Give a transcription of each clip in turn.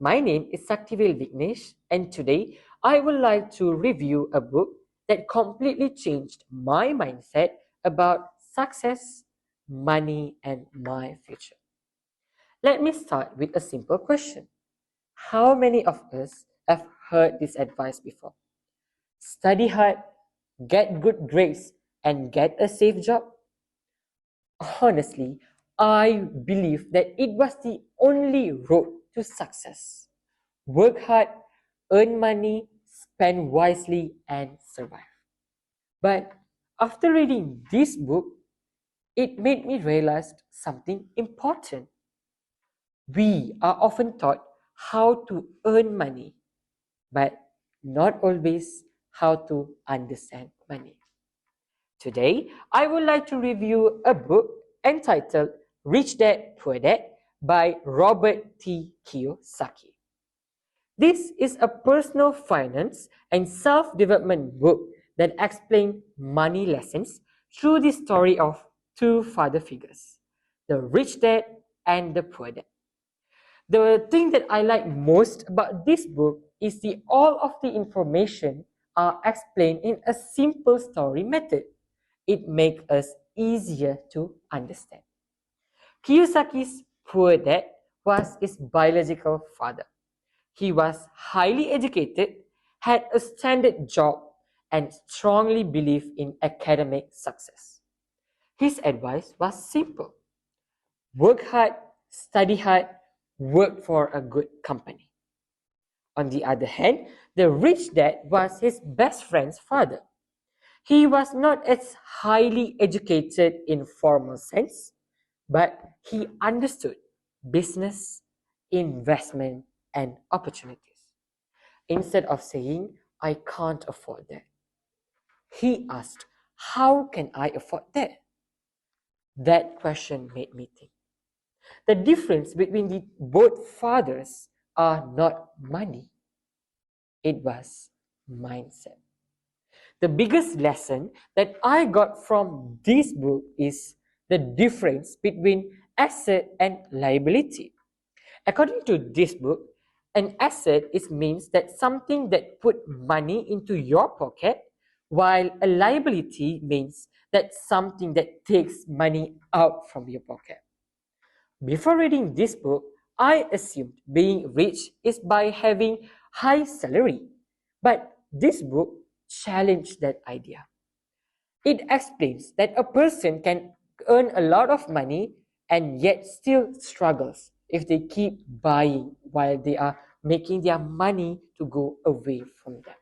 My name is P.VICKNES, and today I would like to review a book that completely changed my mindset about success, money, and my future. Let me start with a simple question. How many of us have heard this advice before? Study hard, get good grades, and get a safe job? Honestly, I believe that it was the only road to success. Work hard, earn money, spend wisely, and survive. But after reading this book, it made me realize something important. We are often taught how to earn money, but not always how to understand money. Today, I would like to review a book entitled Rich Dad, Poor Dad by Robert T. Kiyosaki. This is a personal finance and self-development book that explains money lessons through the story of two father figures, the rich dad and the poor dad. The thing that I like most about this book is all of the information are explained in a simple story method. It makes us easier to understand. Kiyosaki's poor dad was his biological father. He was highly educated, had a standard job, and strongly believed in academic success. His advice was simple. Work hard, study hard, work for a good company. On the other hand, the rich dad was his best friend's father. He was not as highly educated in formal sense, but he understood business, investment, and opportunities. Instead of saying, I can't afford that, he asked, how can I afford that? That question made me think. The difference between the both fathers are not money. It was mindset. The biggest lesson that I got from this book is the difference between asset and liability. According to this book, an asset means that something that put money into your pocket, while a liability means that something that takes money out from your pocket. Before reading this book, I assumed being rich is by having high salary. But this book challenged that idea. It explains that a person can earn a lot of money and yet still struggles if they keep buying while they are making their money to go away from them.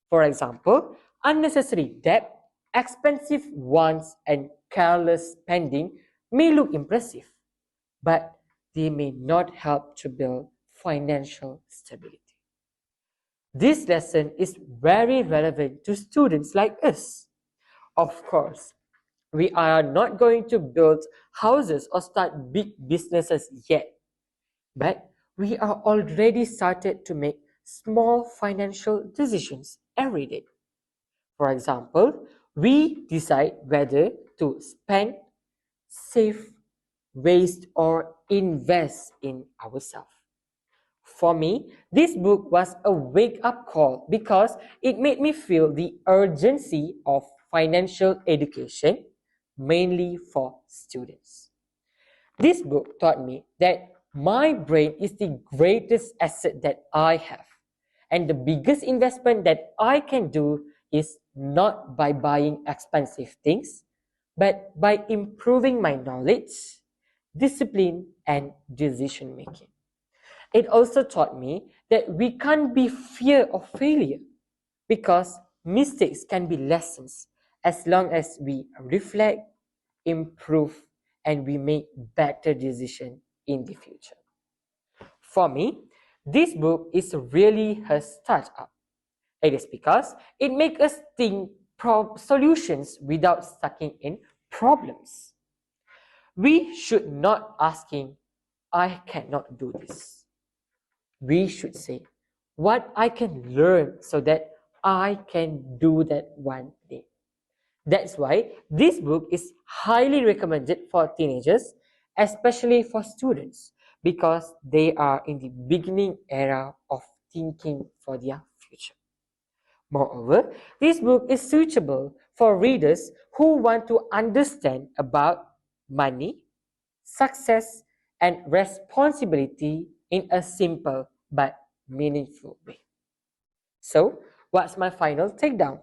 For example, unnecessary debt, expensive wants, and careless spending may look impressive, but they may not help to build financial stability. This lesson is very relevant to students like us. Of course, we are not going to build houses or start big businesses yet, but we are already started to make small financial decisions every day. For example, we decide whether to spend, save, waste, or invest in ourselves. For me, this book was a wake-up call because it made me feel the urgency of financial education, mainly for students. This book taught me that my brain is the greatest asset that I have, and the biggest investment that I can do is not by buying expensive things, but by improving my knowledge, discipline, and decision making. It also taught me that we can't be fear of failure because mistakes can be lessons as long as we reflect, improve, and we make better decisions in the future. For me, this book is really a startup. It is because it makes us think solutions without stucking in problems. We should not asking, I cannot do this. We should say, what I can learn so that I can do that one day. That's why this book is highly recommended for teenagers, especially for students, because they are in the beginning era of thinking for their future. Moreover, this book is suitable for readers who want to understand about money, success, and responsibility in a simple but meaningful way. So, what's my final takedown?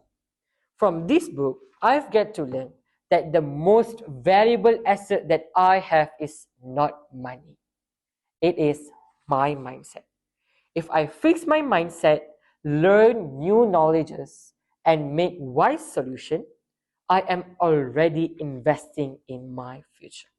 From this book, I've get to learn that the most valuable asset that I have is not money. It is my mindset. If I fix my mindset, learn new knowledges, and make wise solutions, I am already investing in my future.